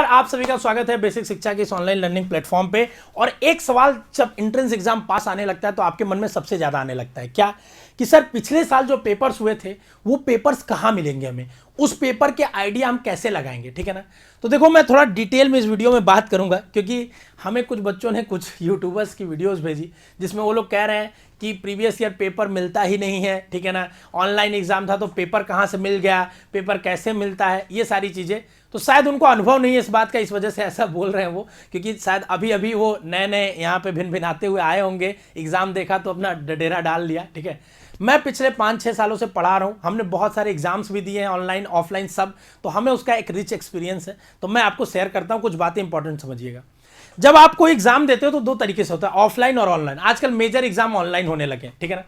नमस्कार, आप सभी का स्वागत है बेसिक शिक्षा के इस ऑनलाइन लर्निंग प्लेटफॉर्म पे। और एक सवाल जब एंट्रेंस एग्जाम पास आने लगता है तो आपके मन में सबसे ज्यादा आने लगता है क्या कि सर पिछले साल जो पेपर्स हुए थे वो पेपर्स कहाँ मिलेंगे, हमें उस पेपर के आइडिया हम कैसे लगाएंगे, ठीक है ना। तो देखो मैं थोड़ा डिटेल में इस वीडियो में बात करूंगा क्योंकि हमें कुछ बच्चों ने कुछ यूट्यूबर्स की वीडियोस भेजी जिसमें वो लोग कह रहे हैं कि प्रीवियस ईयर पेपर मिलता ही नहीं है, ठीक है ना। ऑनलाइन एग्जाम था तो पेपर कहाँ से मिल गया, पेपर कैसे मिलता है, ये सारी चीज़ें। तो शायद उनको अनुभव नहीं है इस बात का, इस वजह से ऐसा बोल रहे हैं वो, क्योंकि शायद अभी अभी वो नए नए यहाँ पे भिन भिनाते हुए आए होंगे, एग्जाम देखा तो अपना डेरा डाल लिया, ठीक है। मैं पिछले 5-6 सालों से पढ़ा रहा हूँ, हमने बहुत सारे एग्जाम्स भी दिए हैं ऑनलाइन ऑफलाइन सब, तो हमें उसका एक रिच एक्सपीरियंस है। तो मैं आपको शेयर करता हूँ, कुछ बातें इंपॉर्टेंट समझिएगा। जब आप कोई एग्जाम देते हो तो दो तरीके से होता है, ऑफलाइन और ऑनलाइन। आजकल मेजर एग्जाम ऑनलाइन होने लगे, ठीक है ना।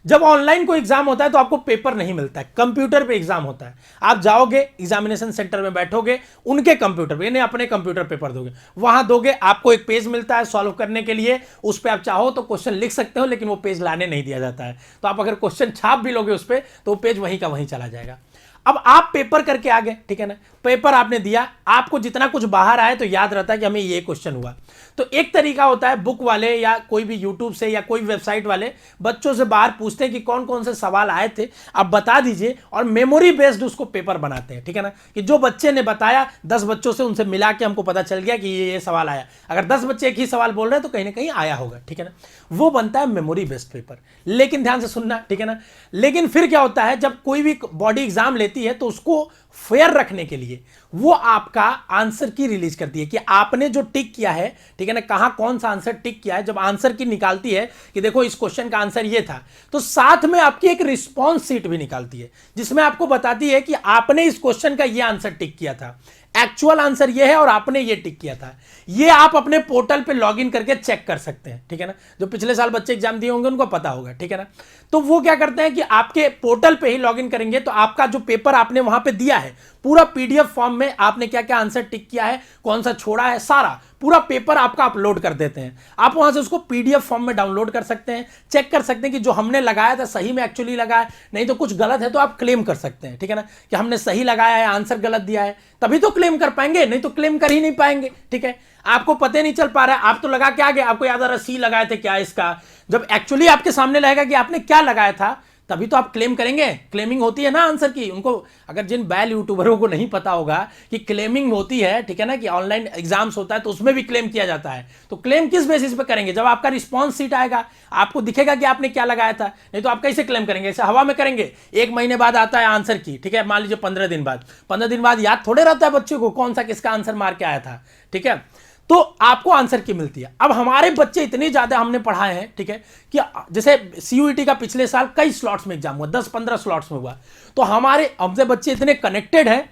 जब ऑनलाइन कोई एग्जाम होता है तो आपको पेपर नहीं मिलता है, कंप्यूटर पे एग्जाम होता है। आप जाओगे एग्जामिनेशन सेंटर में बैठोगे, उनके कंप्यूटर पे, यानी अपने कंप्यूटर पेपर दोगे, वहां दोगे, आपको एक पेज मिलता है सॉल्व करने के लिए। उस पर आप चाहो तो क्वेश्चन लिख सकते हो, लेकिन वो पेज लाने नहीं दिया जाता है। तो आप अगर क्वेश्चन छाप भी लोगे उस पर तो वो पेज वहीं का वहीं चला जाएगा। अब आप पेपर करके आ गए, ठीक है ना, पेपर आपने दिया, आपको जितना कुछ बाहर आए तो याद रहता है कि हमें ये क्वेश्चन हुआ। तो एक तरीका होता है, बुक वाले या कोई भी यूट्यूब से या कोई वेबसाइट वाले बच्चों से बाहर पूछते हैं कि कौन कौन से सवाल आए थे, आप बता दीजिए, और मेमोरी बेस्ड उसको पेपर बनाते हैं, ठीक है ना। कि जो बच्चे ने बताया 10 बच्चों से उनसे मिला के हमको पता चल गया कि ये सवाल आया। अगर 10 बच्चे एक ही सवाल बोल रहे हैं तो कहीं ना कहीं आया होगा, ठीक है ना। वो बनता है मेमोरी बेस्ड पेपर। लेकिन ध्यान से सुनना, ठीक है ना। लेकिन फिर क्या होता है, जब कोई भी बॉडी एग्जाम लेती है तो उसको फेयर रखने के लिए वो आपका आंसर की रिलीज करती है कि आपने जो टिक किया है, ठीक है ना, कहां कौन सा आंसर टिक किया है। जब आंसर की निकालती है कि देखो इस क्वेश्चन का आंसर ये था, तो साथ में आपकी एक रिस्पॉन्स शीट भी निकालती है जिसमें आपको बताती है कि आपने इस क्वेश्चन का ये आंसर टिक किया था, एक्चुअल आंसर ये है और आपने ये टिक किया था। ये आप अपने पोर्टल पे लॉगिन करके चेक कर सकते हैं, ठीक है ना। जो पिछले साल बच्चे एग्जाम दिए होंगे उनको पता होगा, ठीक है ना। तो वो क्या करते हैं कि आपके पोर्टल पे ही लॉगिन करेंगे तो आपका जो पेपर आपने वहां पे दिया है पूरा पीडीएफ फॉर्म में आपने क्या क्या आंसर टिक किया है, कौन सा छोड़ा है, सारा पूरा पेपर आपका अपलोड कर देते हैं। आप वहां से उसको पीडीएफ फॉर्म में डाउनलोड कर सकते हैं, चेक कर सकते हैं कि जो हमने लगाया था सही में एक्चुअली लगाया, नहीं तो कुछ गलत है तो आप क्लेम कर सकते हैं, ठीक है ना, कि हमने सही लगाया है, आंसर गलत दिया है, तभी तो क्लेम कर पाएंगे, नहीं तो क्लेम कर ही नहीं पाएंगे, ठीक है। आपको पता नहीं चल पा रहा है, आप तो लगा के आ गए, आपको याद आ रहा सी लगाए थे क्या इसका, जब एक्चुअली आपके सामने रहेगा कि आपने क्या लगाया था तभी तो आप क्लेम करेंगे। क्लेमिंग होती है ना आंसर की। उनको अगर जिन बैल यूट्यूबरों को नहीं पता होगा कि क्लेमिंग होती है, ठीक है ना, कि ऑनलाइन एग्जाम्स होता है तो उसमें भी क्लेम किया जाता है। तो क्लेम किस बेसिस पे करेंगे, जब आपका रिस्पॉन्स शीट आएगा आपको दिखेगा कि आपने क्या लगाया था, नहीं तो आप कैसे क्लेम करेंगे, ऐसे हवा में करेंगे। 1 महीने बाद आता है आंसर की, ठीक है, मान लीजिए 15 दिन बाद, 15 दिन बाद याद थोड़े रहता है बच्चे को कौन सा किसका आंसर मार के आया था, ठीक है। तो आपको आंसर की मिलती है। अब हमारे बच्चे इतने ज्यादा हमने पढ़ाए हैं, ठीक है, कि जैसे सीयूईटी का पिछले साल कई स्लॉट्स में एग्जाम हुआ, 10-15 स्लॉट्स में हुआ। तो हमसे बच्चे इतने कनेक्टेड हैं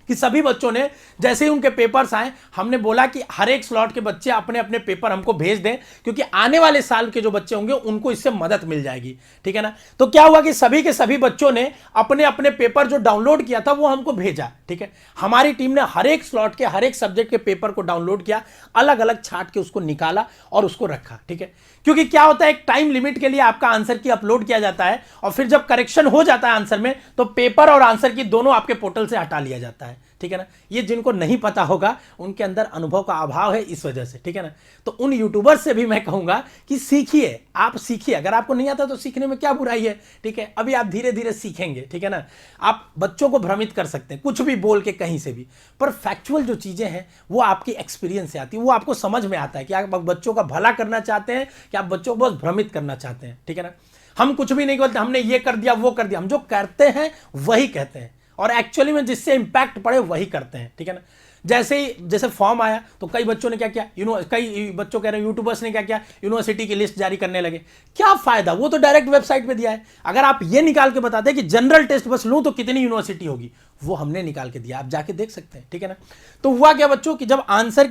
कि सभी बच्चों ने जैसे ही उनके पेपर्स आए, हमने बोला कि हर एक स्लॉट के बच्चे अपने अपने पेपर हमको भेज दें, क्योंकि आने वाले साल के जो बच्चे होंगे उनको इससे मदद मिल जाएगी, ठीक है ना। तो क्या हुआ कि सभी के सभी बच्चों ने अपने अपने पेपर जो डाउनलोड किया था वो हमको भेजा, ठीक है। हमारी टीम ने हर एक स्लॉट के हर एक सब्जेक्ट के पेपर को डाउनलोड किया, अलग अलग छांट के उसको निकाला और उसको रखा, ठीक है। क्योंकि क्या होता है, एक टाइम लिमिट के लिए आपका आंसर की अपलोड किया जाता है और फिर जब करेक्शन हो जाता है आंसर में तो पेपर और आंसर की दोनों आपके पोर्टल से हटा लिया जाता है, ठीक है ना। ये जिनको नहीं पता होगा उनके अंदर अनुभव का अभाव है इस वजह से, ठीक है ना। तो उन यूट्यूबर से भी मैं कहूंगा कि सीखिए, आप सीखिए। अगर आपको नहीं आता तो सीखने में क्या बुराई है, ठीक है। अभी आप धीरे धीरे सीखेंगे, ठीक है ना। आप बच्चों को भ्रमित कर सकते हैं कुछ भी बोल के कहीं से भी, पर फैक्चुअल जो चीजें हैं वो आपकी एक्सपीरियंस से आती है, वो आपको समझ में आता है कि आप बच्चों का भला करना चाहते हैं कि आप बच्चों को बस भ्रमित करना चाहते हैं, ठीक है ना। हम कुछ भी नहीं बोलते, हमने ये कर दिया वो कर दिया, हम जो करते हैं वही कहते हैं और एक्चुअली में जिससे इंपैक्ट पड़े वही करते हैं, ठीक है ना। जैसे फॉर्म आया तो कई बच्चों ने क्या किया, कई बच्चों कह रहे हैं यूट्यूबर्स ने क्या किया, यूनिवर्सिटी की लिस्ट जारी करने लगे। क्या फायदा, वो तो डायरेक्ट वेबसाइट पे दिया है। अगर आप ये निकाल के बताते कि जनरल टेस्ट बस लूं तो कितनी यूनिवर्सिटी होगी, वो हमने निकाल के दिया, आप जाके देख सकते हैं, ठीक है ना। तो हुआ क्या बच्चों कि जब आंसर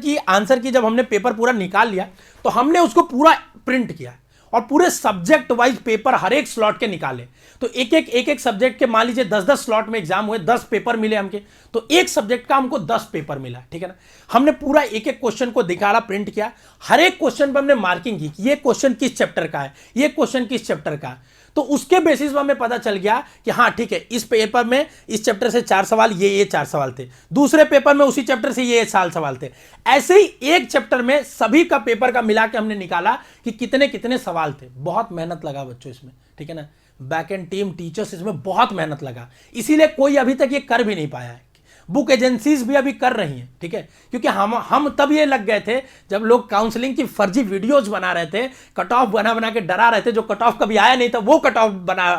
की जब हमने पेपर पूरा निकाल लिया तो हमने उसको पूरा प्रिंट किया और पूरे सब्जेक्ट वाइज पेपर हर एक स्लॉट के निकाले। तो एक एक सब्जेक्ट के मान लीजिए 10-10 स्लॉट में एग्जाम हुए, 10 पेपर मिले हमके, तो एक सब्जेक्ट का हमको 10 पेपर मिला, ठीक है ना। हमने पूरा एक एक क्वेश्चन को दिखाड़ा, प्रिंट किया, हर एक क्वेश्चन पर हमने मार्किंग की कि ये क्वेश्चन किस चैप्टर का है, ये क्वेश्चन किस चैप्टर का है। तो उसके बेसिस पर हमें पता चल गया कि हाँ ठीक है, इस पेपर में इस चैप्टर से 4 सवाल, ये 4 सवाल थे, दूसरे पेपर में उसी चैप्टर से ये 4 सवाल थे। ऐसे ही एक चैप्टर में सभी का पेपर का मिला के हमने निकाला कि कितने कितने सवाल थे। बहुत मेहनत लगा बच्चों इसमें, ठीक है ना, बैक एंड टीम, टीचर्स, इसमें बहुत मेहनत लगा, इसीलिए कोई अभी तक ये कर भी नहीं पाया है। बुक एजेंसीज भी अभी कर रही हैं, ठीक है, क्योंकि हम तब ये लग गए थे जब लोग काउंसलिंग की फर्जी वीडियोस बना रहे थे, कट ऑफ बना बना के डरा रहे थे, जो कट ऑफ कभी आया नहीं था वो कट ऑफ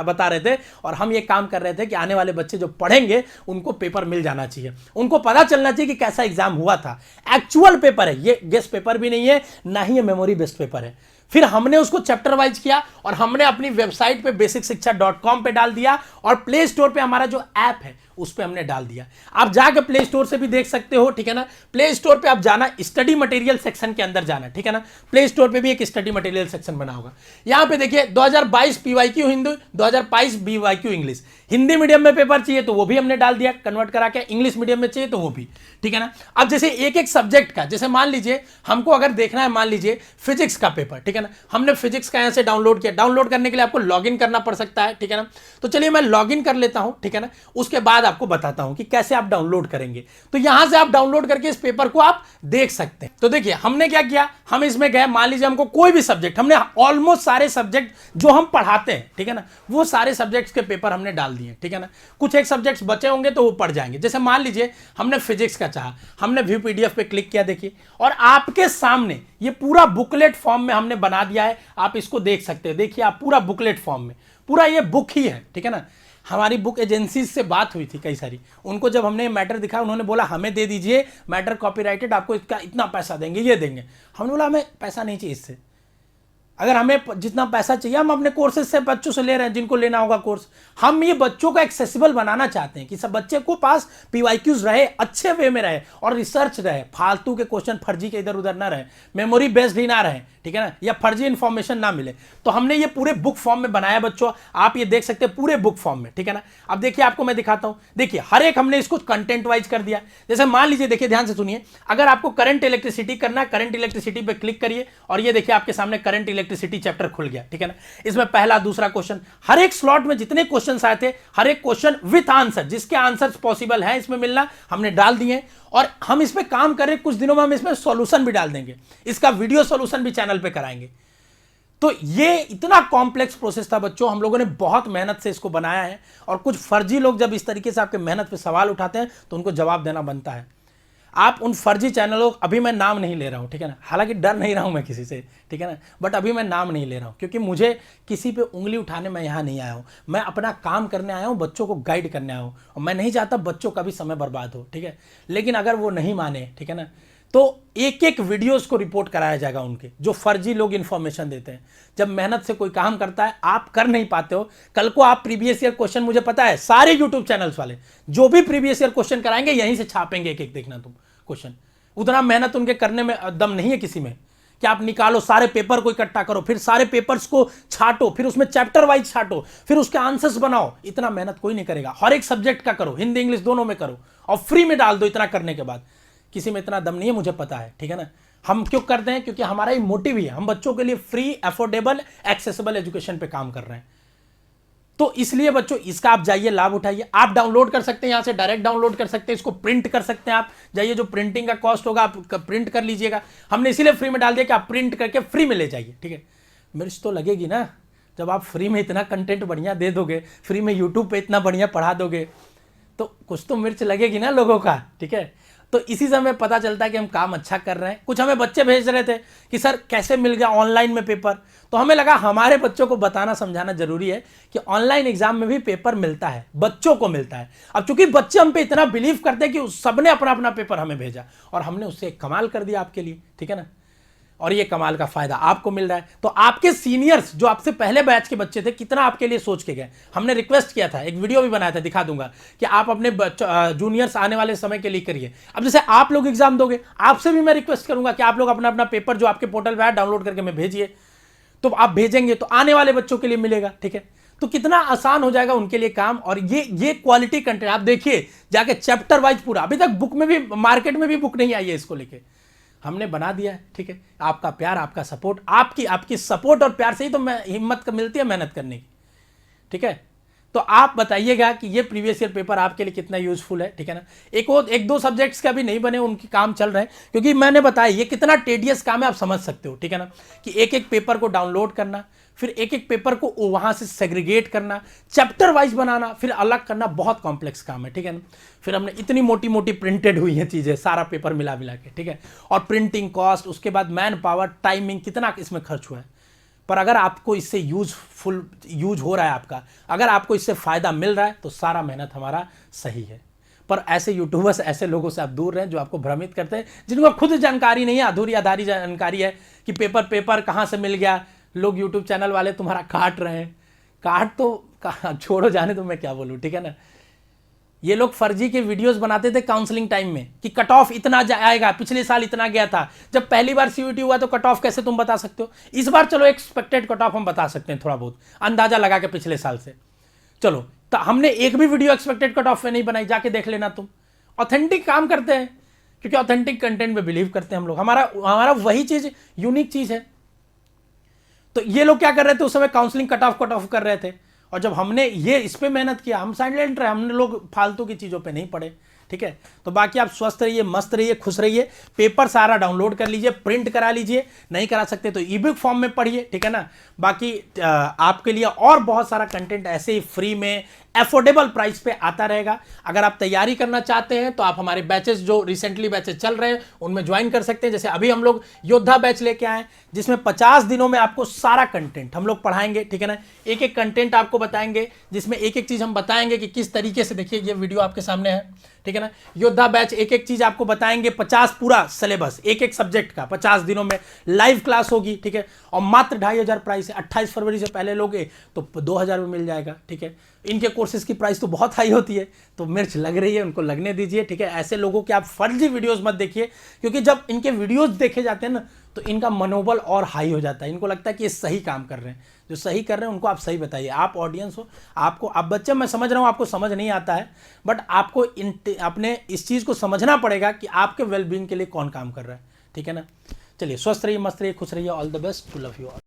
बता रहे थे, और हम ये काम कर रहे थे कि आने वाले बच्चे जो पढ़ेंगे उनको पेपर मिल जाना चाहिए, उनको पता चलना चाहिए कि कैसा एग्जाम हुआ था। एक्चुअल पेपर है ये, गेस पेपर भी नहीं है, ना ही ये मेमोरी बेस्ड पेपर है। फिर हमने उसको चैप्टर वाइज किया और हमने अपनी वेबसाइट पे basicशिक्षा.com पे डाल दिया, और प्ले स्टोर पे हमारा जो ऐप है उस पे हमने डाल दिया। आप जाके प्ले स्टोर से भी देख सकते हो, ठीक है ना। प्ले स्टोर पे आप जाना, स्टडी मटेरियल सेक्शन के अंदर जाना, ठीक है ना। प्ले स्टोर पे भी एक स्टडी मटेरियल सेक्शन बना होगा। यहां पे देखिए 2022 PYQ Hindi, 2022 PYQ English. Hindi medium में पेपर चाहिए तो वो भी हमने डाल दिया कन्वर्ट करा के, इंग्लिश मीडियम में चाहिए तो वो भी, ठीक है ना। अब जैसे एक एक सब्जेक्ट का, जैसे मान लीजिए हमको अगर देखना है, मान लीजिए फिजिक्स का पेपर, ठीक है ना, हमने फिजिक्स का यहां से डाउनलोड किया। डाउनलोड करने के लिए आपको लॉगिन करना पड़ सकता है, ठीक है ना। तो चलिए मैं लॉगिन कर लेता हूं, ठीक है ना। उसके बाद आपको बताता हूं कि कैसे आप डाउनलोड करेंगे। तो यहां से आप डाउनलोड करके इस पेपर को आप देख सकते हैं। तो देखिए हमने क्या किया, हम इसमें गए, मान लीजिए हमको कोई भी सब्जेक्ट, हमने ऑलमोस्ट सारे सब्जेक्ट जो हम पढ़ाते हैं, ठीक है ना, वो सारे सब्जेक्ट्स के पेपर हमने डाल दिए, ठीक है ना। कुछ एक सब्जेक्ट्स बचे होंगे तो वो पढ़ जाएंगे। जैसे मान लीजिए हमने फिजिक्स का चाहा, हमने व्यू पीडीएफ पे क्लिक किया, देखिए, और आपके सामने ये पूरा बुकलेट फॉर्म में हमने बना दिया है। आप इसको देख सकते हैं, देखिए आप, पूरा बुकलेट फॉर्म में, पूरा ये बुक ही है, ठीक है ना। हमारी बुक एजेंसीज से बात हुई थी कई सारी, उनको जब हमने मैटर दिखाया उन्होंने बोला हमें दे दीजिए मैटर कॉपीराइटेड, आपको इसका इतना पैसा देंगे, ये देंगे। हमने बोला हमें पैसा नहीं चाहिए इससे, अगर हमें जितना पैसा चाहिए हम अपने कोर्सेज से बच्चों से ले रहे हैं, जिनको लेना होगा कोर्स। हम ये बच्चों को एक्सेसिबल बनाना चाहते हैं कि सब बच्चे को पास पीवाईक्यूज रहे, अच्छे वे में रहे, और रिसर्च रहे, फालतू के क्वेश्चन फर्जी के इधर उधर ना रहे, मेमोरी बेस्ड ही ना रहे, ठीक है ना, या फर्जी इंफॉर्मेशन ना मिले। तो हमने ये पूरे बुक फॉर्म में बनाया बच्चों, आप ये देख सकते हैं पूरे बुक फॉर्म में, ठीक है ना। अब देखिए आपको मैं दिखाता हूं, देखिए हर एक हमने इसको कंटेंट वाइज कर दिया। जैसे मान लीजिए, देखिए ध्यान से सुनिए, अगर आपको करंट इलेक्ट्रिसिटी करना है, करंट इलेक्ट्रिसिटी पे क्लिक करिए, और ये देखिए आपके सामने करंट इलेक्ट्रिसिटी चैप्टर खुल गया, ठीक है ना। इसमें पहला दूसरा क्वेश्चन, हर एक स्लॉट में जितने क्वेश्चन आए थे, हर एक क्वेश्चन विथ आंसर, जिसके आंसर पॉसिबल है इसमें मिलना, हमने डाल दिए। और हम इस पे काम कर रहे हैं, कुछ दिनों में हम इसमें सॉल्यूशन भी डाल देंगे, इसका वीडियो सॉल्यूशन भी चैनल पे कराएंगे। तो ये इतना कॉम्प्लेक्स प्रोसेस था बच्चों, हम लोगों ने बहुत मेहनत से इसको बनाया है। और कुछ फर्जी लोग जब इस तरीके से आपके मेहनत पे सवाल उठाते हैं तो उनको जवाब देना बनता है। आप उन फर्जी चैनलों, अभी मैं नाम नहीं ले रहा हूं, ठीक है ना, हालांकि डर नहीं रहा हूं मैं किसी से, ठीक है ना, बट अभी मैं नाम नहीं ले रहा हूं, क्योंकि मुझे किसी पे उंगली उठाने मैं यहां नहीं आया हूं। मैं अपना काम करने आया हूं, बच्चों को गाइड करने आया हूं, और मैं नहीं चाहता बच्चों का भी समय बर्बाद हो, ठीक है। लेकिन अगर वो नहीं माने, ठीक है ना, तो एक एक वीडियोस को रिपोर्ट कराया जाएगा उनके, जो फर्जी लोग इंफॉर्मेशन देते हैं। जब मेहनत से कोई काम करता है, आप कर नहीं पाते हो, कल को आप प्रीवियस ईयर क्वेश्चन, मुझे पता है सारे यूट्यूब चैनल्स वाले जो भी प्रीवियस ईयर क्वेश्चन कराएंगे यहीं से छापेंगे एक एक, देखना तुम क्वेश्चन। उतना मेहनत उनके करने में दम नहीं है किसी में कि आप निकालो सारे पेपर को इकट्ठा करो, फिर सारे पेपर्स को छाटो, फिर उसमें चैप्टर वाइज छाटो, फिर उसके आंसर्स बनाओ। इतना मेहनत कोई नहीं करेगा। हर एक सब्जेक्ट का करो, हिंदी इंग्लिश दोनों में करो, और फ्री में डाल दो। इतना करने के बाद किसी में इतना दम नहीं है, मुझे पता है, ठीक है ना। हम क्यों करते हैं? क्योंकि हमारा ये मोटिव ही है, हम बच्चों के लिए फ्री, अफोर्डेबल, एक्सेसिबल एजुकेशन पे काम कर रहे हैं। तो इसलिए बच्चों इसका आप जाइए, लाभ उठाइए। आप डाउनलोड कर सकते हैं, यहां से डायरेक्ट डाउनलोड कर सकते हैं, इसको प्रिंट कर सकते हैं। आप जाइए, जो प्रिंटिंग का कॉस्ट होगा आप प्रिंट कर लीजिएगा। हमने इसीलिए फ्री में डाल दिया कि आप प्रिंट करके फ्री में ले जाइए, ठीक है। मिर्च तो लगेगी ना, जब आप फ्री में इतना कंटेंट बढ़िया दे दोगे, फ्री में यूट्यूब पे इतना बढ़िया पढ़ा दोगे, तो कुछ तो मिर्च लगेगी ना लोगों का, ठीक है। तो इसी से हमें पता चलता है कि हम काम अच्छा कर रहे हैं। कुछ हमें बच्चे भेज रहे थे कि सर कैसे मिल गया ऑनलाइन में पेपर, तो हमें लगा हमारे बच्चों को बताना समझाना जरूरी है कि ऑनलाइन एग्जाम में भी पेपर मिलता है, बच्चों को मिलता है। अब चूंकि बच्चे हम पे इतना बिलीव करते हैं कि सबने अपना अपना पेपर हमें भेजा, और हमने उससे एक कमाल कर दिया आपके लिए, ठीक है ना। और ये कमाल का फायदा आपको मिल रहा है। तो आपके सीनियर्स जो आपसे पहले बैच के बच्चे थे, कितना आपके लिए सोच के गए। हमने रिक्वेस्ट किया था, एक वीडियो भी बनाया था, दिखा दूंगा, कि आप अपने जूनियर्स आने वाले समय के लिए करिए। अब जैसे आप लोग एग्जाम दोगे, आपसे भी मैं रिक्वेस्ट करूंगा कि आप लोग अपना अपना पेपर जो आपके पोर्टल पर डाउनलोड करके मैं भेजिए। तो आप भेजेंगे तो आने वाले बच्चों के लिए मिलेगा, ठीक है। तो कितना आसान हो जाएगा उनके लिए काम। और ये क्वालिटी कंटेंट आप देखिए जाके, चैप्टर वाइज पूरा। अभी तक बुक में भी, मार्केट में भी बुक नहीं आई है इसको लेके, हमने बना दिया है, ठीक है। आपका प्यार, आपका सपोर्ट, आपकी सपोर्ट और प्यार से ही तो मैं हिम्मत मिलती है मेहनत करने की। ठीक है। तो आप बताइएगा कि ये प्रीवियस ईयर पेपर आपके लिए कितना यूजफुल है, ठीक है ना। एक दो सब्जेक्ट्स का भी नहीं बने, उनके काम चल रहे हैं, क्योंकि मैंने बताया ये कितना टेडियस काम है, आप समझ सकते हो, ठीक है ना, कि एक एक पेपर को डाउनलोड करना, फिर एक एक पेपर को वहां से सेग्रीगेट करना, चैप्टर वाइज बनाना, फिर अलग करना, बहुत कॉम्प्लेक्स काम है, ठीक है ना। फिर हमने इतनी मोटी मोटी प्रिंटेड हुई है चीजें, सारा पेपर मिला मिला के, ठीक है। और प्रिंटिंग कॉस्ट, उसके बाद मैन पावर, टाइमिंग, कितना इसमें खर्च हुआ है। पर अगर आपको इससे यूज हो रहा है आपका, अगर आपको इससे फायदा मिल रहा है, तो सारा मेहनत हमारा सही है। पर ऐसे यूट्यूबर्स, ऐसे लोगों से आप दूर रहें जो आपको भ्रमित करते हैं, जिनको खुद जानकारी नहीं है, अधूरी आधारी जानकारी है कि पेपर कहाँ से मिल गया। लोग यूट्यूब चैनल वाले तुम्हारा काट रहे हैं, काट तो छोड़ो, जाने तो मैं क्या बोलूँ, ठीक है ना। ये लोग फर्जी के वीडियोस बनाते थे काउंसलिंग टाइम में कि कट ऑफ इतना आएगा, पिछले साल इतना गया था। जब पहली बार सीयूईटी हुआ तो कट ऑफ कैसे तुम बता सकते हो? इस बार चलो एक्सपेक्टेड कट ऑफ हम बता सकते हैं, थोड़ा बहुत अंदाजा लगा के पिछले साल से। चलो, तो हमने एक भी वीडियो एक्सपेक्टेड कट ऑफ में नहीं बनाई, जाके देख लेना तुम। ऑथेंटिक काम करते हैं, क्योंकि ऑथेंटिक कंटेंट में बिलीव करते हैं हम लोग। हमारा वही चीज यूनिक चीज है। तो ये लोग क्या कर रहे थे उस समय, काउंसलिंग कट ऑफ कर रहे थे। और जब हमने ये इस पे मेहनत किया, हम साइलेंट रहे, हमने लोग फालतू की चीज़ों पे नहीं पड़े, ठीक है। तो बाकी आप स्वस्थ रहिए, मस्त रहिए, खुश रहिए। पेपर सारा डाउनलोड कर लीजिए, प्रिंट करा लीजिए, नहीं करा सकते तो ई बुक फॉर्म में पढ़िए, ठीक है ना। बाकी आपके लिए और बहुत सारा कंटेंट ऐसे ही फ्री में अफोर्डेबल प्राइस पे आता रहेगा। अगर आप तैयारी करना चाहते हैं तो आप हमारे बैचेस, जो रिसेंटली बैचेस चल रहे हैं, उनमें ज्वाइन कर सकते हैं। जैसे अभी हम लोग योद्धा बैच लेके आए, जिसमें 50 दिनों में आपको सारा कंटेंट हम लोग पढ़ाएंगे, ठीक है ना। एक एक कंटेंट आपको बताएंगे, जिसमें एक एक चीज हम बताएंगे कि किस तरीके से, देखिए ये वीडियो आपके सामने है, ठीक है ना। योद्धा बैच एक एक चीज आपको बताएंगे, 50 पूरा सिलेबस एक एक सब्जेक्ट का 50 दिनों में लाइव क्लास होगी, ठीक है। और मात्र 2500 प्राइस है। 28 फरवरी से पहले लोगे तो 2000 में मिल जाएगा, ठीक है। इनके कोर्सेज की प्राइस तो बहुत हाई होती है, तो मिर्च लग रही है, उनको लगने दीजिए, ठीक है। ऐसे लोगों के आप फर्जी वीडियोस मत देखिए, क्योंकि जब इनके वीडियोस देखे जाते हैं ना, तो इनका मनोबल और हाई हो जाता है। इनको लगता है कि ये सही काम कर रहे हैं। जो सही कर रहे हैं उनको आप सही बताइए। आप ऑडियंस हो, आपको, आप बच्चे, मैं समझ रहा हूँ आपको समझ नहीं आता है, बट आपको अपने इस चीज़ को समझना पड़ेगा कि आपके वेलबींग के लिए कौन काम कर रहा है, ठीक है ना। चलिए, स्वस्थ रहिए, मस्त रहिए, खुश रहिए। All the best, to love you all.